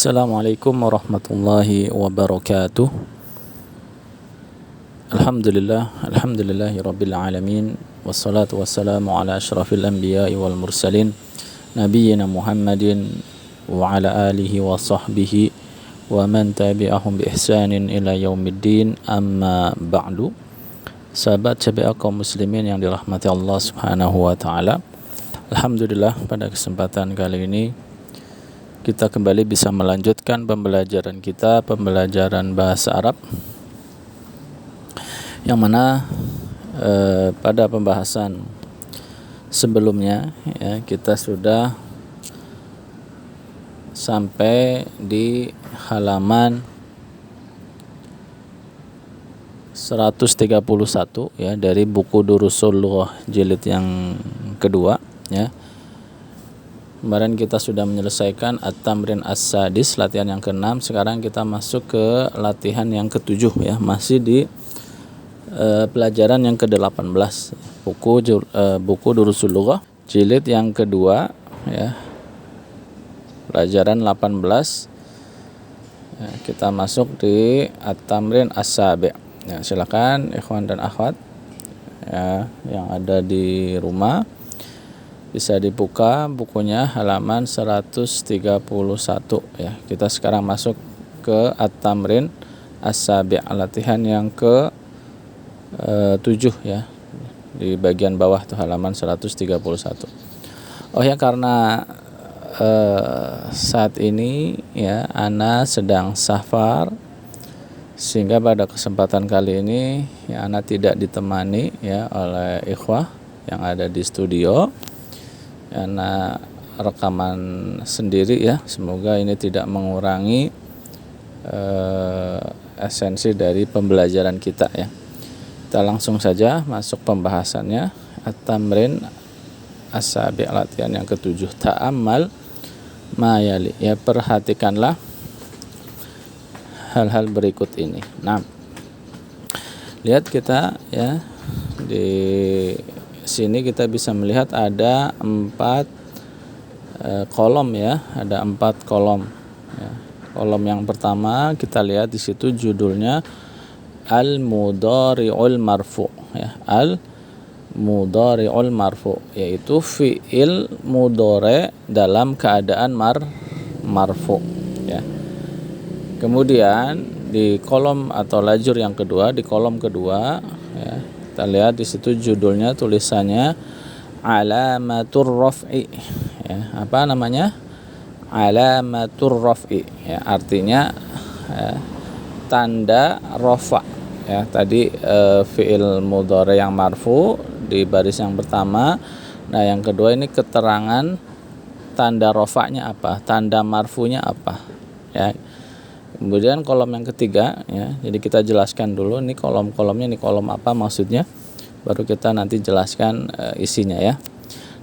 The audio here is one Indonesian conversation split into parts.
Assalamualaikum warahmatullahi wabarakatuh. Alhamdulillahi rabbil alamin. Wassalatu wassalamu ala asyrafil anbiya'i wal mursalin nabiyyina Muhammadin wa ala alihi wa sahbihi wa man tabi'ahum bi ihsanin ila yaumiddin, amma ba'du. Sahabat CBA kaum muslimin yang dirahmati Allah Subhanahu wa taala. Alhamdulillah, pada kesempatan kali ini kita kembali bisa melanjutkan pembelajaran kita, pembelajaran bahasa Arab, yang mana pada pembahasan sebelumnya ya, kita sudah sampai di halaman 131 ya dari buku Durusul Lughah jilid yang kedua ya. Kemarin kita sudah menyelesaikan At-Tamrin As-Sadis, latihan yang ke-6. Sekarang kita masuk ke latihan yang ke-7 ya, masih di pelajaran yang ke-18 buku Durusul Lughah jilid yang kedua ya, pelajaran 18 ya, kita masuk di At-Tamrin As-Sabi' ya. Silakan ikhwan dan akhwat ya, yang ada di rumah bisa dibuka bukunya halaman 131 ya. Kita sekarang masuk ke At-Tamrin As-Sabi', latihan yang ke 7 ya, di bagian bawah tuh halaman 131. Oh ya, karena saat ini ya ana sedang safar, sehingga pada kesempatan kali ini ya ana tidak ditemani ya oleh ikhwah yang ada di studio. Ana rekaman sendiri ya. Semoga ini tidak mengurangi esensi dari pembelajaran kita ya. Kita langsung saja masuk pembahasannya. At-Tamrin As-Sabi', latihan yang ke-7. Ta'ammal ma yali ya, perhatikanlah hal-hal berikut ini. Nah, lihat kita ya, di sini kita bisa melihat ada 4 kolom ya, ada 4 kolom ya. Kolom yang pertama kita lihat di situ judulnya Al-Mudhari'ul Marfu' ya, Al-Mudhari'ul Marfu', yaitu fi'il mudhari' dalam keadaan marfu' ya. Kemudian di kolom atau lajur yang kedua, di kolom kedua ya, kita lihat di situ judulnya, tulisannya alamatur raf'i ya. Apa namanya? Alamatur raf'i ya, artinya ya, tanda rafa ya. Tadi fi'il mudhari yang marfu di baris yang pertama. Nah, yang kedua ini keterangan tanda rafa'nya apa, tanda marfu'nya apa ya. Kemudian kolom yang ketiga ya, jadi kita jelaskan dulu ini kolom-kolomnya, ini kolom apa maksudnya, baru kita nanti jelaskan isinya ya.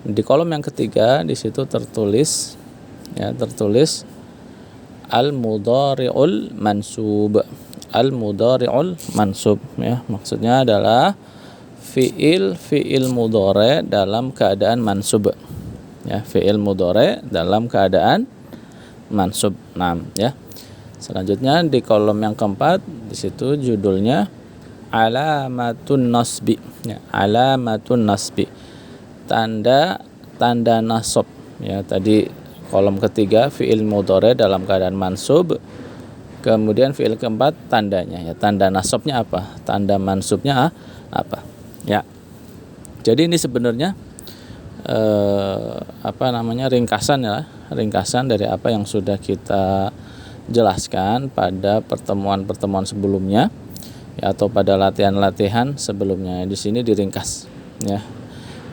Di kolom yang ketiga di situ tertulis ya, tertulis al-mudhari'ul mansub. Al-mudhari'ul mansub ya, maksudnya adalah fi'il mudhari dalam keadaan mansub ya, fi'il mudhari dalam keadaan mansub. Nah ya, selanjutnya di kolom yang keempat di situ judulnya alamatun nasbi ya, alamatun nasbi, tanda nasab ya. Tadi kolom ketiga fi'il mudhari dalam keadaan mansub, kemudian fi'il keempat tandanya ya, tanda nasabnya apa, tanda mansubnya apa ya. Jadi ini sebenarnya ringkasan ya, ringkasan dari apa yang sudah kita jelaskan pada pertemuan-pertemuan sebelumnya ya, atau pada latihan-latihan sebelumnya. Di sini diringkas ya.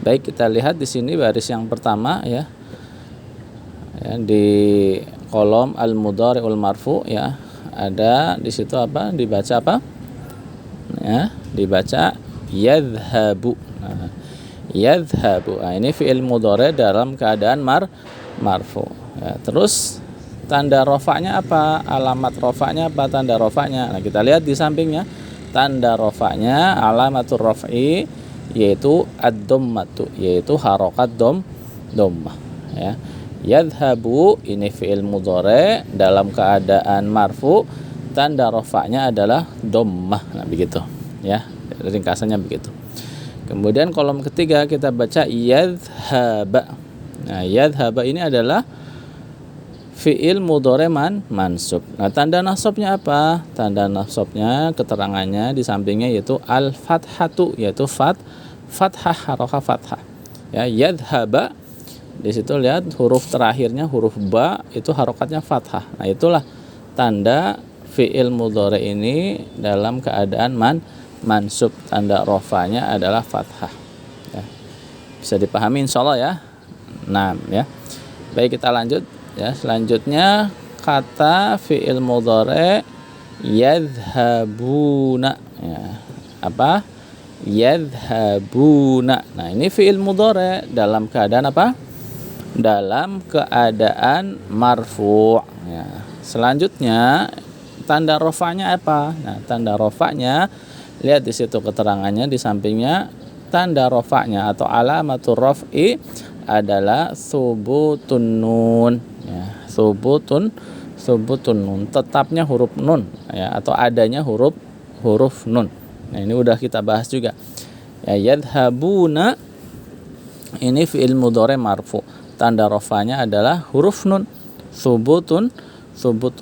Baik, kita lihat di sini baris yang pertama ya, di kolom al-mudhari'ul marfu ya, ada di situ apa, dibaca apa ya, dibaca yadhhabu. Nah, yadhhabu, nah, ini fi'il mudhari dalam keadaan marfu ya. Terus tanda rofaknya apa, alamat rofaknya apa, tanda rofaknya. Nah, kita lihat di sampingnya tanda rofaknya, alamatur rof'i, yaitu ad-dhammatu, yaitu harokat dhammah ya. Yadhabu ini fi'il mudhari dalam keadaan marfu, tanda rafa'nya adalah dhammah. Nah, begitu ya. Ringkasannya begitu. Kemudian kolom ketiga kita baca yadhhaba. Nah, yadhhaba ini adalah fi'il mudhari mansub. Nah, tanda nasabnya apa? Tanda nasabnya keterangannya di sampingnya yaitu al-fathatu, yaitu fathah, harokat fathah. Ya, yadhhaba. Di situ lihat huruf terakhirnya huruf ba itu harokatnya fathah. Nah, itulah tanda fi'il mudhari ini dalam keadaan mansub. Tanda rafanya adalah fathah. Ya. Bisa dipahami insyaallah ya. Nah, ya. Baik, kita lanjut ya. Selanjutnya kata fi'il mudhari yadhhabuna. Ya. Apa? Yadhhabuna. Nah, ini fi'il mudhari dalam keadaan apa? Dalam keadaan marfu' ya. Selanjutnya tanda rafa'nya apa? Nah, tanda rafa'nya lihat di situ keterangannya di sampingnya, tanda rafa'nya atau alamatur raf'i adalah subutun nun ya. Subutun nun, tetapnya huruf nun ya, atau adanya huruf nun. Nah, ini udah kita bahas juga. Ya, yadhhabuna ini fi'il mudhari marfu'. Tanda rafanya adalah huruf nun, subutun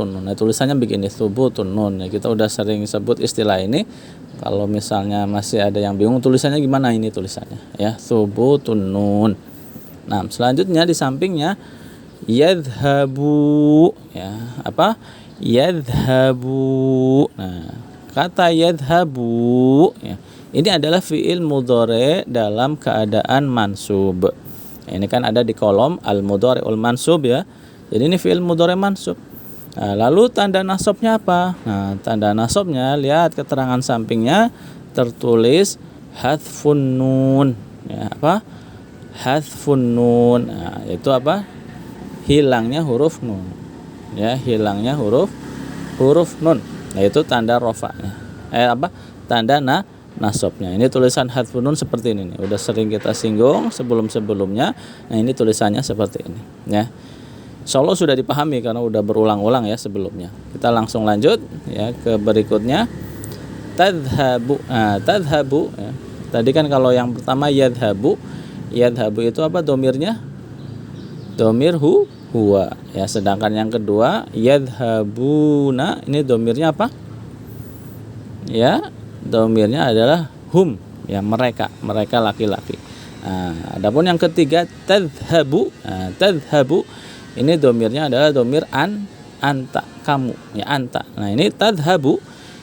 nun. Nah, tulisannya begini, subutun nun. Ya, kita udah sering sebut istilah ini. Kalau misalnya masih ada yang bingung tulisannya gimana ini tulisannya, ya, subutun nun. Nah, selanjutnya di sampingnya yadhhabu ya. Apa? Yadhhabu. Nah, kata yadhhabu ya, ini adalah fi'il mudhari dalam keadaan mansub. Ini kan ada di kolom al-mudhari'ul mansub ya. Jadi ini fi'il mudhari mansub. Nah, lalu tanda nasabnya apa? Nah, tanda nasabnya lihat keterangan sampingnya tertulis hadfun nun. Ya, apa? Hadfun nun. Nah, itu apa? Hilangnya huruf nun. Ya, hilangnya huruf nun. Nah, itu tanda rafa'nya. Apa? Tanda nasabnya. Ini tulisan hadfun nun seperti ini nih. Udah sering kita singgung sebelum-sebelumnya. Nah, ini tulisannya seperti ini ya. Insyaallah sudah dipahami karena udah berulang-ulang ya sebelumnya. Kita langsung lanjut ya ke berikutnya. Tadhhabu. Nah, tadhhabu ya. Tadi kan kalau yang pertama yadhhabu. Yadhhabu itu apa domirnya? Domir huwa ya. Sedangkan yang kedua yadhhabuna, ini domirnya apa? Ya, domirnya adalah hum ya, mereka laki-laki. Nah, adapun yang ketiga tadhhabu. Nah, tadhhabu ini domirnya adalah domir anta, kamu ya, anta. Nah, ini tadhhabu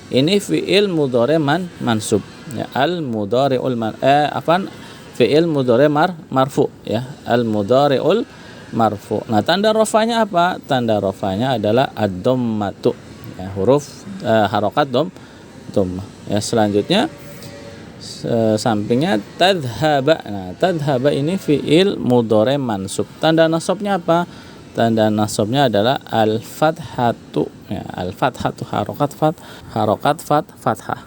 ini fi'il mudhari mansub ya, al mudhari'ul fi'il mudhari marfu ya, al mudhari'ul marfu. Nah, tanda rafanya apa? Tanda rafanya adalah ad-dhammatu ya, huruf harokat dhammah ya. Selanjutnya sampingnya tadhhaba. Nah, tadhhaba ini fi'il mudhari mansub. Tanda nasabnya apa? Tanda nasabnya adalah al-fathatu ya, al-fathatu harokat fathah.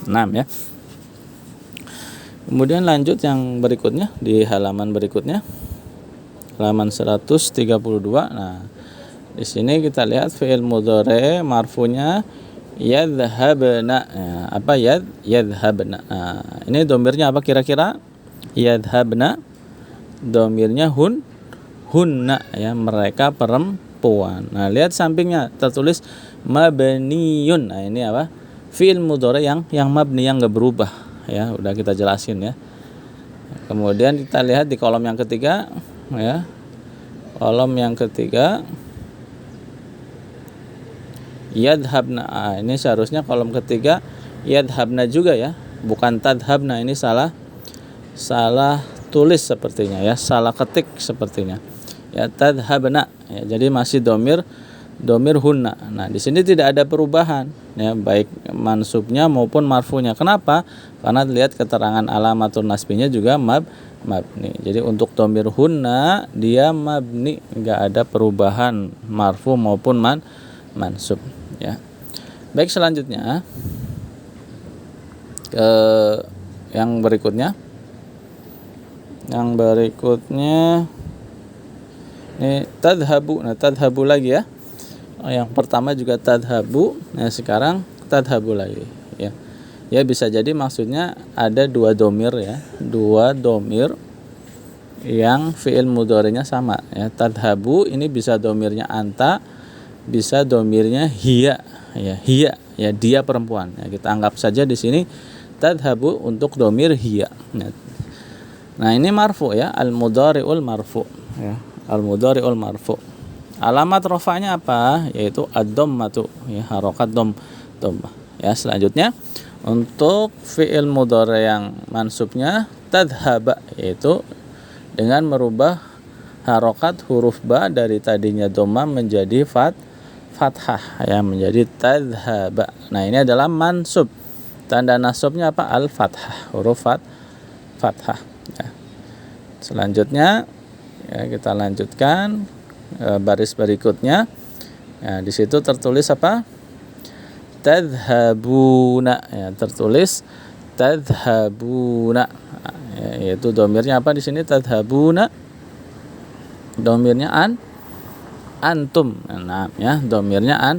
6 ya. Kemudian lanjut yang berikutnya di halaman berikutnya. Halaman 132. Nah, di sini kita lihat fi'il mudhari marfunya yadhhabna. Ya, apa yadhhabna? Nah, ini domirnya apa kira-kira? Yadhhabna domirnya hunna ya, mereka perempuan. Nah, lihat sampingnya tertulis mabniyun. Nah, ini apa? Fi'il mudhari yang mabni, yang enggak berubah ya, udah kita jelasin ya. Kemudian kita lihat di kolom yang ketiga ya. Kolom yang ketiga yadhhabna. Ini seharusnya kolom ketiga yadhhabna juga ya, bukan tadhhabna. Ini salah tulis sepertinya ya, salah ketik sepertinya ya, tadhhabna ya, jadi masih domir hunna. Nah, di sini tidak ada perubahan ya, baik mansubnya maupun marfunya. Kenapa? Karena lihat keterangan alamatun nasbinya juga mabni. Jadi untuk domir hunna dia mabni, enggak ada perubahan marfu maupun mansub ya. Baik, selanjutnya ke yang berikutnya. Ini tadhabu. Nah, tadhabu lagi ya. Yang pertama juga tadhabu. Nah, sekarang tadhabu lagi ya. Ya, bisa jadi maksudnya ada dua domir ya. Dua domir yang fi'il mudhari'nya sama ya. Tadhabu ini bisa domirnya anta, bisa domirnya hiya ya. Hiya ya, dia perempuan. Ya, kita anggap saja di sini tadhabu untuk domir hiya. Nah, ini marfu ya, al-mudhari'ul marfu ya. Al-mudhari'ul marfu. Alamat rafa'nya apa? Yaitu ad-dhammatu ya, harokat dhammah. Ya, selanjutnya untuk fi'il mudhari' yang mansubnya tadhaba, yaitu dengan merubah harokat huruf ba dari tadinya dhammah menjadi fathah ya, menjadi tadhaba. Nah, ini adalah mansub. Tanda nasabnya apa? Al-fathah, huruf fathah ya. Selanjutnya ya, kita lanjutkan baris berikutnya. Ya, di situ tertulis apa? Tadhabuna ya, tertulis tadhabuna ya, yaitu domirnya apa di sini? Tadhabuna, domirnya antum. Nah ya, domirnya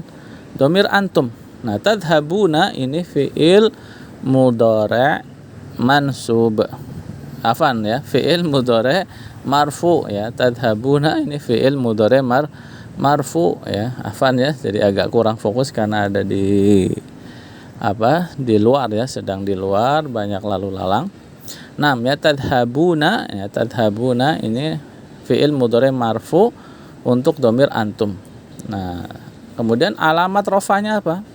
domir antum. Nah, tadhabuna ini fi'il mudhari' mansub. Afan ya, fi'il mudhari' marfu ya. Tadhabuna ini fi'il mudhari' marfu ya. Afan ya, jadi agak kurang fokus karena ada di luar ya, sedang di luar, banyak lalu lalang. Nah, ya tadhabuna ini fi'il mudhari' marfu untuk domir antum. Nah, kemudian alamat rafa'nya apa?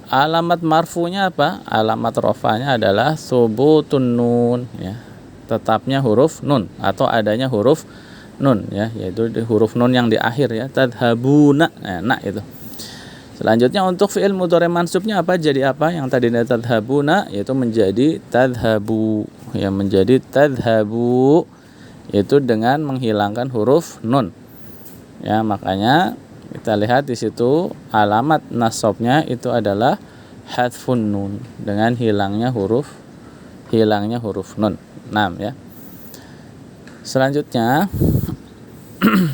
Alamat marfunya apa? Alamat rafa'nya adalah subutun nun ya. Tetapnya huruf nun atau adanya huruf nun ya, yaitu di huruf nun yang di akhir ya. Tadhabuna. Nah, itu. Selanjutnya untuk fi'il mudhari' mansubnya apa? Jadi apa? Yang tadinya tadhabuna yaitu menjadi tadhabu ya, menjadi tadhabu, yaitu dengan menghilangkan huruf nun. Ya, makanya kita lihat di situ alamat nasabnya itu adalah hadfun nun, dengan hilangnya huruf nun. 6 ya.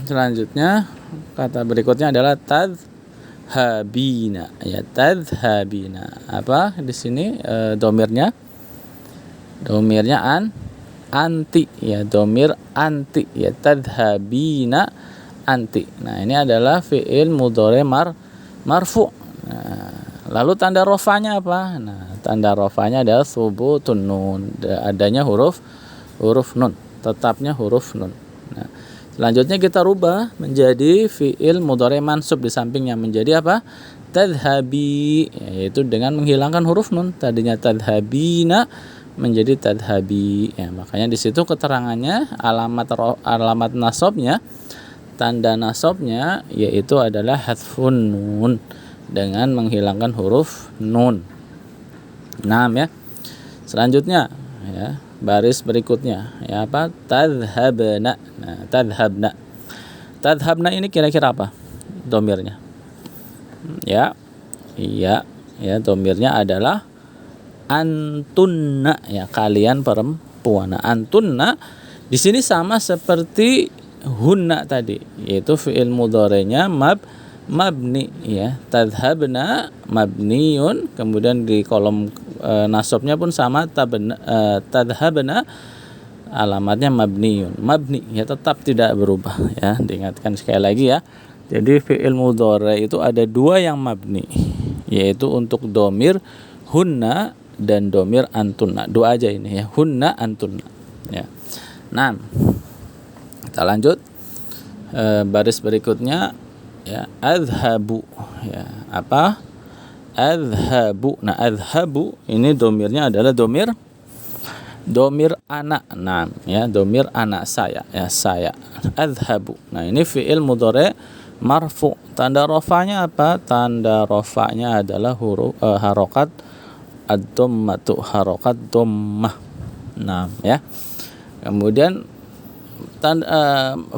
Selanjutnya kata berikutnya adalah tadhabina ya, tadhabina. Apa di sini domirnya anti ya, domir anti ya, tadhabina anti. Nah, ini adalah fi'il mudhari' marfu. Nah, lalu tanda rafa'nya apa? Nah, tanda rafa'nya adalah subutun nun, adanya huruf nun, tetapnya huruf nun. Nah, selanjutnya kita rubah menjadi fi'il mudhari' mansub, di sampingnya menjadi apa? Tadhabi, yaitu dengan menghilangkan huruf nun. Tadinya tadhabina menjadi tadhabi ya, makanya di situ keterangannya alamat nasabnya, tanda nasabnya yaitu adalah hadfun nun, dengan menghilangkan huruf nun. 6 ya. Selanjutnya ya, baris berikutnya ya, apa? Tadhabna. Nah, tadhabna ini kira-kira apa domirnya? Ya. Iya, ya, domirnya adalah antunna ya, kalian perempuan. Nah, antunna di sini sama seperti hunna tadi, yaitu fi'il mudhari'nya mabni ya. Tadhabna mabniun, kemudian di kolom nasabnya pun sama, tadhabna alamatnya mabni ya, tetap tidak berubah ya. Diingatkan sekali lagi ya. Jadi fi'il mudhari' itu ada dua yang mabni, yaitu untuk domir hunna dan domir antunna. Dua aja ini ya, hunna antunna ya. Nah, kita lanjut baris berikutnya ya, adhabu ya. Apa? Adhabu. Nah, adhabu ini domirnya adalah domir anak. Nah ya, domir anak saya ya, saya. Adhabu. Nah, ini fi'il mudhari' marfu. Tanda rafa'nya apa? Tanda rafa'nya adalah huruf harokat ad-dhammatu, harokat dhammah. Nah ya, kemudian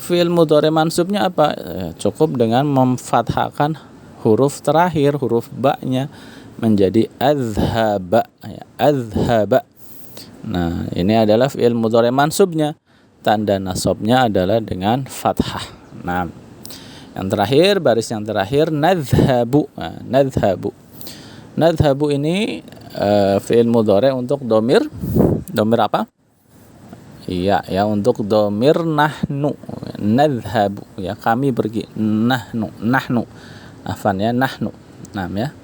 fi'il mudhari' mansubnya apa? Cukup dengan memfathahkan huruf terakhir, huruf ba-nya menjadi adhaba ya, adhaba. Nah, ini adalah fi'il mudhari' mansubnya. Tanda nasabnya adalah dengan fathah. Nah, yang terakhir, baris yang terakhir nadhhabu. Nah, nadhhabu. Nadhhabu ini fi'il mudhari untuk domir apa? Iya ya, untuk domir nahnu. Nadhhabu ya, kami pergi. Nahnu. Afan ya, nahnu. Nah ya.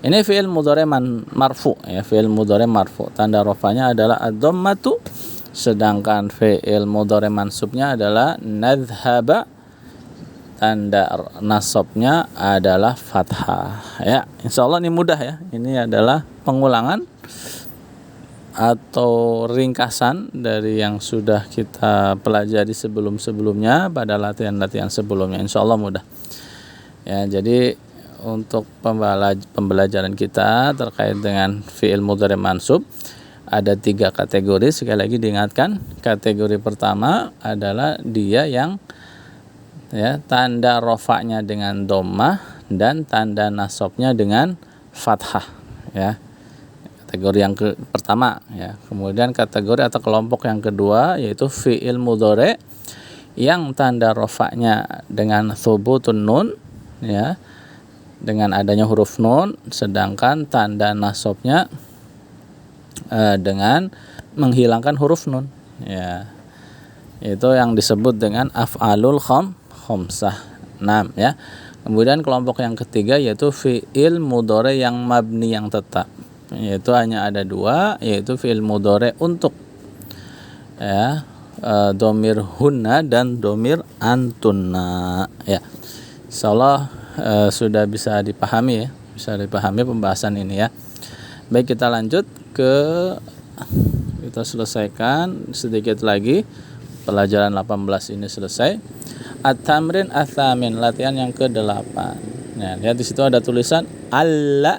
Ini fi'il mudhari marfu ya, fi'il mudhari marfu. Tanda rafanya adalah ad-dhammatu, sedangkan fi'il mudhari mansubnya adalah nadhhaba. Tanda nasabnya adalah fathah ya. Insyaallah ini mudah ya. Ini adalah pengulangan atau ringkasan dari yang sudah kita pelajari sebelumnya pada latihan-latihan sebelumnya. Insyaallah mudah ya. Jadi untuk pembelajaran kita terkait dengan fi'il mudhari mansub ada 3 kategori. Sekali lagi diingatkan, kategori pertama adalah dia yang ya tanda rofaknya dengan dhammah dan tanda nasabnya dengan fathah ya. Kategori yang pertama ya. Kemudian kategori atau kelompok yang kedua yaitu fi'il mudhari yang tanda rofaknya dengan thubutun nun ya, dengan adanya huruf nun, sedangkan tanda nasabnya dengan menghilangkan huruf nun ya. Itu yang disebut dengan af'alul khamsah. 6 ya. Kemudian kelompok yang ketiga yaitu fi'il mudhari yang mabni yang tetap, yaitu hanya ada 2, yaitu fi'il mudhari untuk ya domir hunna dan domir antunna ya. Insyaallah sudah bisa dipahami pembahasan ini ya. Baik, kita lanjut kita selesaikan sedikit lagi pelajaran 18 ini selesai. At-tamrin ats-tsamin, latihan yang ke-8. Nah, lihat di situ ada tulisan alla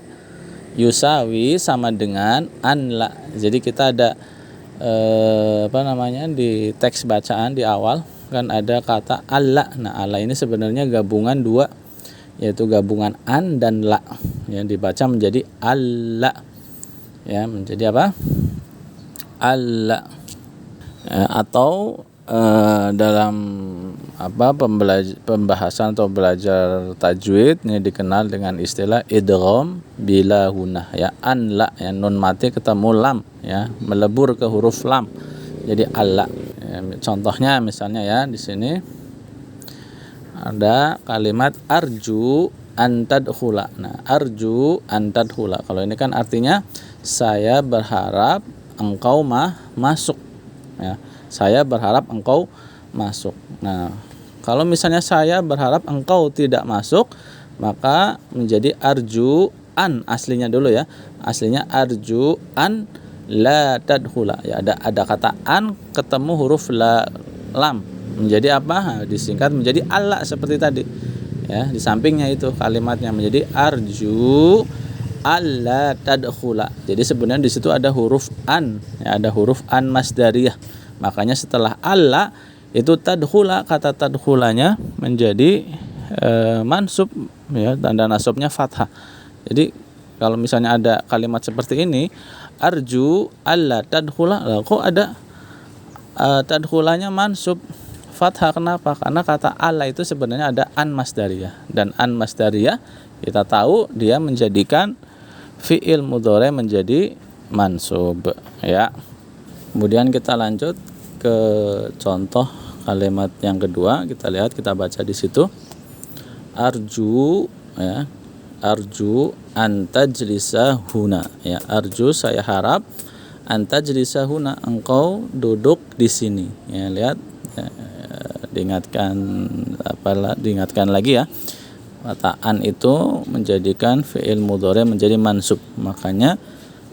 yusawi sama dengan anla. Jadi kita ada di teks bacaan di awal kan ada kata alla. Nah, alla ini sebenarnya gabungan 2, yaitu gabungan an dan la. Yang dibaca menjadi alla. Ya, menjadi apa? Alla. Atau dalam pembahasan atau belajar tajwid ini dikenal dengan istilah idgham bila hunah ya. An la ya, nun mati ketemu lam ya, melebur ke huruf lam jadi alla ya. Contohnya misalnya ya, di sini ada kalimat arju antadkhula. Nah, arju antadkhula, kalau ini kan artinya saya berharap engkau masuk ya. Saya berharap engkau masuk. Nah, kalau misalnya saya berharap engkau tidak masuk, maka menjadi arju an aslinya dulu ya. Aslinya arju an la tadkhula ya, ada kata an ketemu huruf lam menjadi apa? Disingkat menjadi alla seperti tadi. Ya, di sampingnya itu kalimatnya menjadi arju alla tadkhula. Jadi sebenarnya di situ ada huruf an ya, ada huruf an masdariyah. Makanya setelah alla itu tadkhula, kata tadkhulanya menjadi mansub ya, tanda nasabnya fathah. Jadi kalau misalnya ada kalimat seperti ini, arju alla tadkhula, kok ada tadkhulanya mansub fathah, kenapa? Karena kata alla itu sebenarnya ada an masdariyah, dan an masdariyah kita tahu dia menjadikan fi'il mudhari menjadi mansub ya. Kemudian kita lanjut ke contoh kalimat yang kedua. Kita lihat, kita baca di situ. Arju ya, arju antajlisa huna ya. Arju saya harap, antajlisa huna engkau duduk di sini ya. Lihat ya, diingatkan lagi ya. Kata an itu menjadikan fi'il mudhari menjadi mansub. Makanya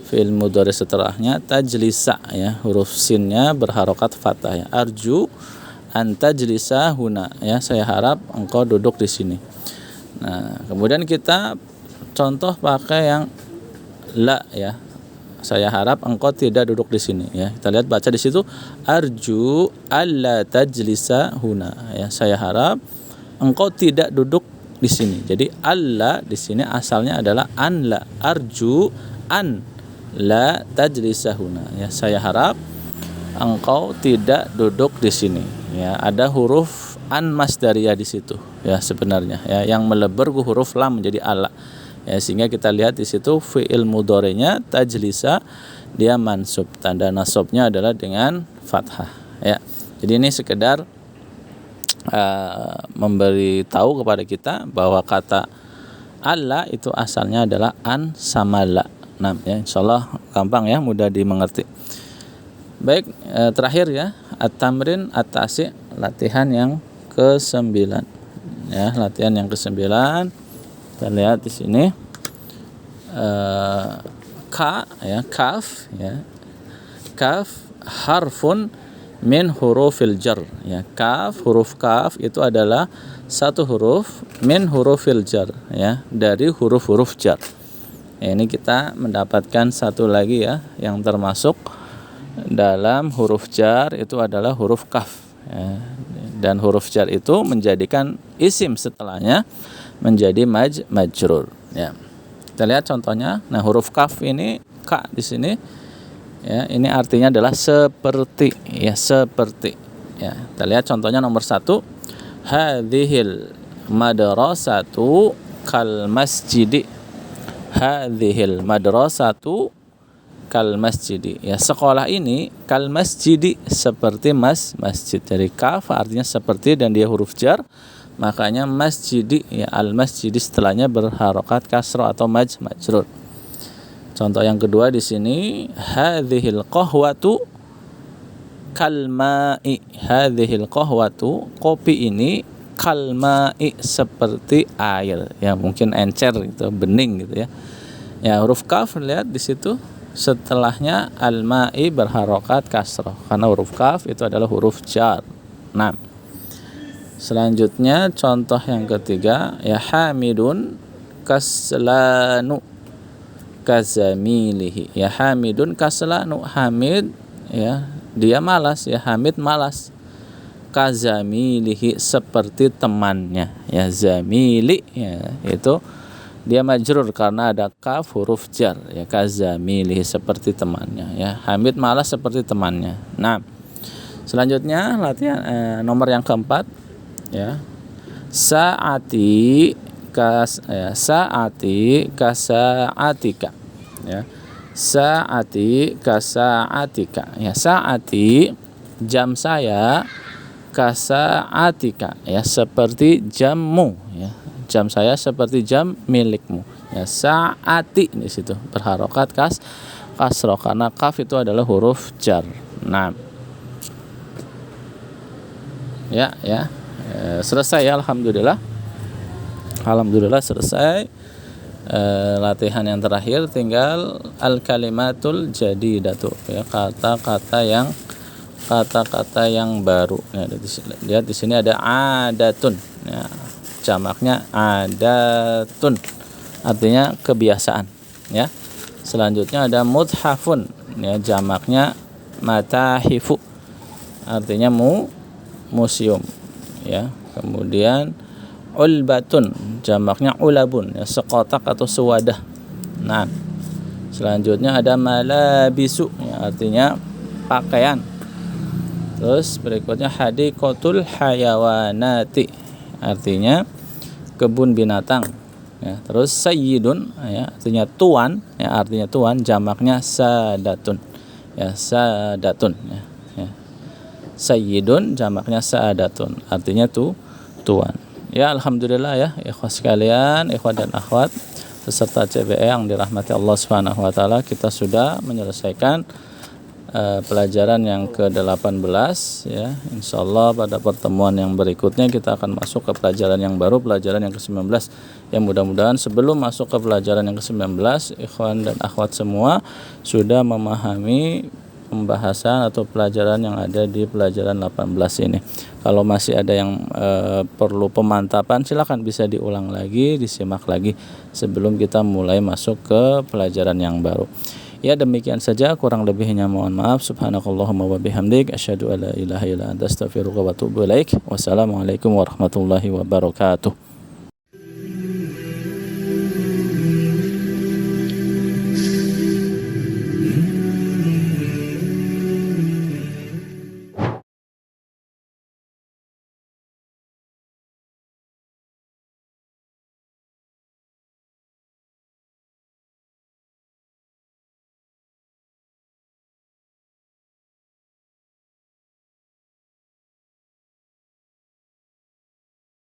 fi'il mudhari setelahnya tajlisa ya, huruf sinnya berharokat fathah ya. Arju antajlisa huna ya, saya harap engkau duduk di sini. Nah, kemudian kita contoh pakai yang la ya. Saya harap engkau tidak duduk di sini ya. Kita lihat baca di situ arju alla tajlisa huna ya. Saya harap engkau tidak duduk di sini. Jadi alla di sini asalnya adalah an la. Arju an la tajlisahuna ya, saya harap engkau tidak duduk di sini ya. Ada huruf an masdariyah di situ ya sebenarnya ya, yang melebar huruf lam menjadi ala ya, sehingga kita lihat di situ fi'il mudhari'nya tajlisa dia mansub, tanda nasabnya adalah dengan fathah ya. Jadi ini sekedar memberi tahu kepada kita bahwa kata alla itu asalnya adalah an sama la. Nah ya, insyaallah gampang ya, mudah dimengerti. Baik, terakhir ya, at-tamrin at-tasi', latihan yang ke-9. Ya, latihan yang ke-9. Kita lihat di sini. Ka ya, kaf ya. Kaf harfun min hurufil jar ya. Kaf, huruf kaf itu adalah satu huruf min hurufil jar ya, dari huruf-huruf jar. Ya, ini kita mendapatkan satu lagi ya, yang termasuk dalam huruf jar itu adalah huruf kaf ya. Dan huruf jar itu menjadikan isim setelahnya menjadi majrur ya. Kita lihat contohnya. Nah, huruf kaf ini, ka di sini ya, ini artinya adalah seperti ya, seperti ya. Kita lihat contohnya nomor 1, hadhil madrasatu kal masjidi. Hadhil madrasatu kal masjidi ya, sekolah ini kal masjidi seperti masjid. Dari kaf artinya seperti dan dia huruf jar, makanya masjidi ya, al masjidi setelahnya berharokat kasrah atau majrur. Contoh yang kedua di sini, hadhil qahwatu kal ma'i. Hadhil qahwatu, kopi ini, kal ma'i seperti air ya, mungkin encer gitu, bening gitu ya. Ya, huruf kaf lihat di situ setelahnya al-ma'i berharokat kasrah karena huruf kaf itu adalah huruf jar. Nah, selanjutnya contoh yang ketiga ya, hamidun kaslanu kazamilihi ya. Hamidun kaslanu, hamid ya dia malas ya, hamid malas. Kazamilihi seperti temannya ya, zamili ya itu dia majrur karena ada kaf huruf jar ya, kazamilihi seperti temannya ya. Hamid malas seperti temannya. Nah, selanjutnya latihan nomor yang keempat ya, saati saati kasaatika ya, saati kasaatika ya. Saati jam saya, kasaatika ya seperti jammu ya, jam saya seperti jam milikmu ya. Saati di situ berharokat kasroh karena kaf itu adalah huruf jar. Nah ya selesai ya, alhamdulillah selesai. Latihan yang terakhir tinggal al kalimatul jadidatu ya, kata-kata yang baru ya. Lihat di sini ada adatun ya, jamaknya adatun artinya kebiasaan ya. Selanjutnya ada muthafun ya, jamaknya matahifu artinya museum ya. Kemudian ulbatun jamaknya ulabun ya, sekotak atau sewadah. Nah, selanjutnya ada malabisu ya, artinya pakaian. Terus berikutnya hadiqatul hayawanati artinya kebun binatang ya. Terus sayyidun ya, artinya tuan ya, artinya tuan, jamaknya sadatun ya, sadatun ya. Sayyidun jamaknya sadatun artinya tuan ya. Alhamdulillah ya ikhwah sekalian, ikhwah dan akhwat peserta CBE yang dirahmati Allah Subhanahu wa taala, kita sudah menyelesaikan pelajaran yang ke-18 ya. Insyaallah pada pertemuan yang berikutnya kita akan masuk ke pelajaran yang baru, pelajaran yang ke-19. Ya, mudah-mudahan sebelum masuk ke pelajaran yang ke-19, ikhwan dan akhwat semua sudah memahami pembahasan atau pelajaran yang ada di pelajaran 18 ini. Kalau masih ada yang perlu pemantapan, silakan bisa diulang lagi, disimak lagi sebelum kita mulai masuk ke pelajaran yang baru. Ya, demikian saja, kurang lebihnya mohon maaf. Subhanakallahumma wa bihamdik, asyhadu an la ilaha illa anta, astaghfiruka wa atubu ilaik. Wassalamualaikum warahmatullahi wabarakatuh.